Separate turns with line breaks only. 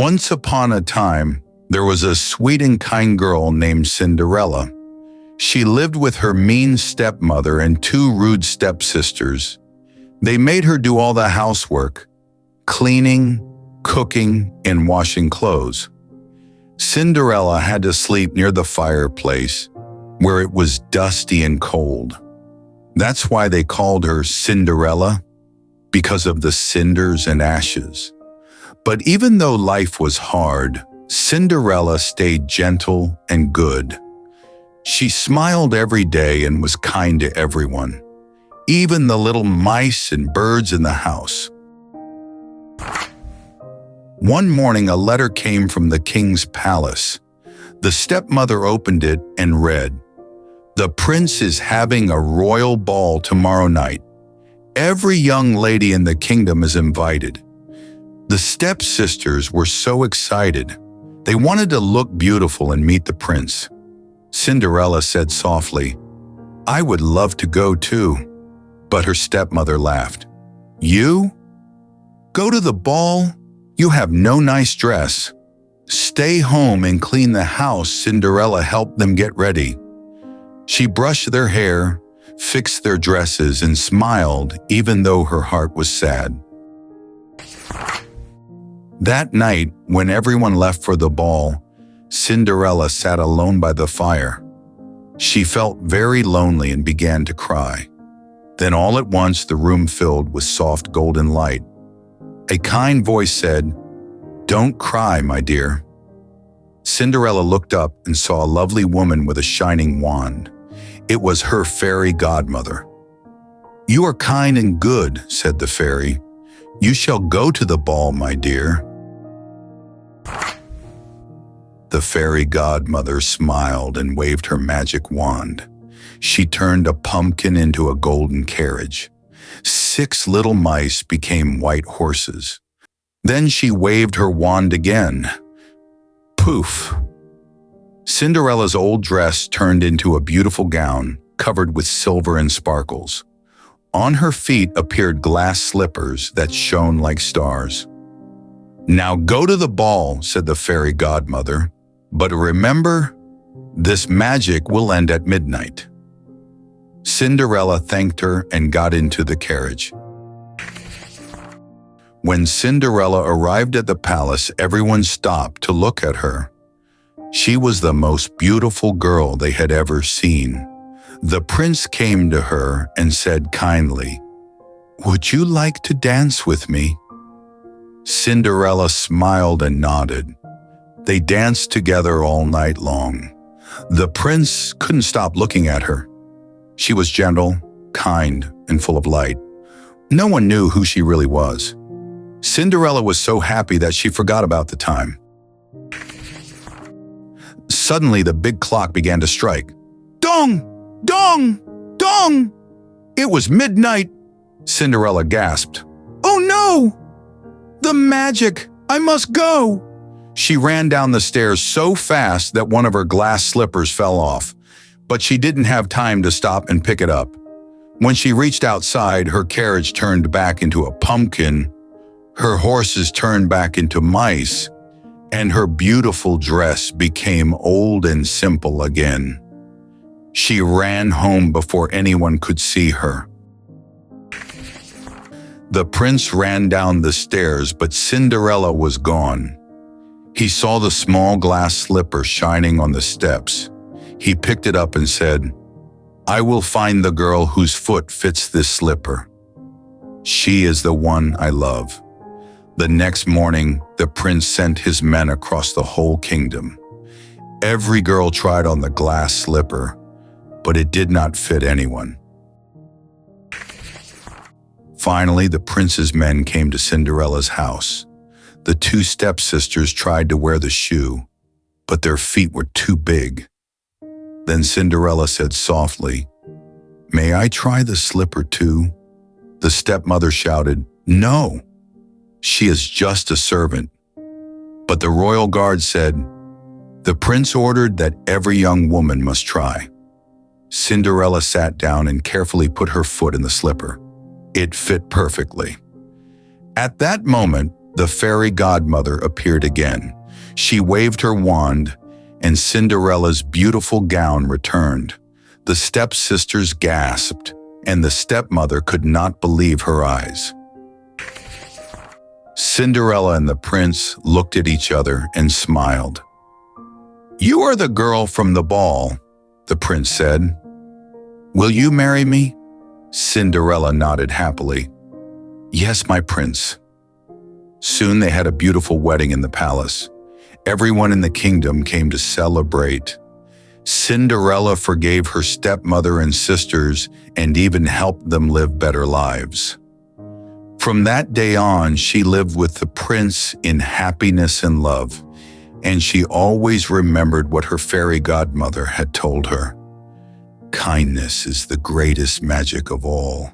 Once upon a time, there was a sweet and kind girl named Cinderella. She lived with her mean stepmother and two rude stepsisters. They made her do all the housework, cleaning, cooking, and washing clothes. Cinderella had to sleep near the fireplace, where it was dusty and cold. That's why they called her Cinderella, because of the cinders and ashes. But even though life was hard, Cinderella stayed gentle and good. She smiled every day and was kind to everyone, even the little mice and birds in the house. One morning, a letter came from the king's palace. The stepmother opened it and read, "The prince is having a royal ball tomorrow night. Every young lady in the kingdom is invited." The stepsisters were so excited. They wanted to look beautiful and meet the prince. Cinderella said softly, "I would love to go too." But her stepmother laughed. "You? Go to the ball? You have no nice dress. Stay home and clean the house." Cinderella helped them get ready. She brushed their hair, fixed their dresses, and smiled even though her heart was sad. That night, when everyone left for the ball, Cinderella sat alone by the fire. She felt very lonely and began to cry. Then all at once the room filled with soft golden light. A kind voice said, "Don't cry, my dear." Cinderella looked up and saw a lovely woman with a shining wand. It was her fairy godmother. "You are kind and good," said the fairy. "You shall go to the ball, my dear." The fairy godmother smiled and waved her magic wand. She turned a pumpkin into a golden carriage. 6 little mice became white horses. Then she waved her wand again. Poof! Cinderella's old dress turned into a beautiful gown covered with silver and sparkles. On her feet appeared glass slippers that shone like stars. "Now go to the ball," said the fairy godmother. "But remember, this magic will end at midnight." Cinderella thanked her and got into the carriage. When Cinderella arrived at the palace, everyone stopped to look at her. She was the most beautiful girl they had ever seen. The prince came to her and said kindly, "Would you like to dance with me?" Cinderella smiled and nodded. They danced together all night long. The prince couldn't stop looking at her. She was gentle, kind, and full of light. No one knew who she really was. Cinderella was so happy that she forgot about the time. Suddenly, the big clock began to strike. Dong! Dong! Dong! It was midnight. Cinderella gasped. "Oh no! The magic! I must go!" She ran down the stairs so fast that one of her glass slippers fell off, but she didn't have time to stop and pick it up. When she reached outside, her carriage turned back into a pumpkin, her horses turned back into mice, and her beautiful dress became old and simple again. She ran home before anyone could see her. The prince ran down the stairs, but Cinderella was gone. He saw the small glass slipper shining on the steps. He picked it up and said, "I will find the girl whose foot fits this slipper. She is the one I love." The next morning, the prince sent his men across the whole kingdom. Every girl tried on the glass slipper, but it did not fit anyone. Finally, the prince's men came to Cinderella's house. The 2 stepsisters tried to wear the shoe, but their feet were too big. Then Cinderella said softly, "May I try the slipper too?" The stepmother shouted, "No, she is just a servant." But the royal guard said, "The prince ordered that every young woman must try." Cinderella sat down and carefully put her foot in the slipper. It fit perfectly. At that moment, The fairy godmother appeared again. She waved her wand, and Cinderella's beautiful gown returned. The stepsisters gasped, and the stepmother could not believe her eyes. Cinderella and the prince looked at each other and smiled. "You are the girl from the ball," the prince said. "Will you marry me?" Cinderella nodded happily. "Yes, my prince." Soon they had a beautiful wedding in the palace. Everyone in the kingdom came to celebrate. Cinderella forgave her stepmother and sisters and even helped them live better lives. From that day on, she lived with the prince in happiness and love, and she always remembered what her fairy godmother had told her. Kindness is the greatest magic of all.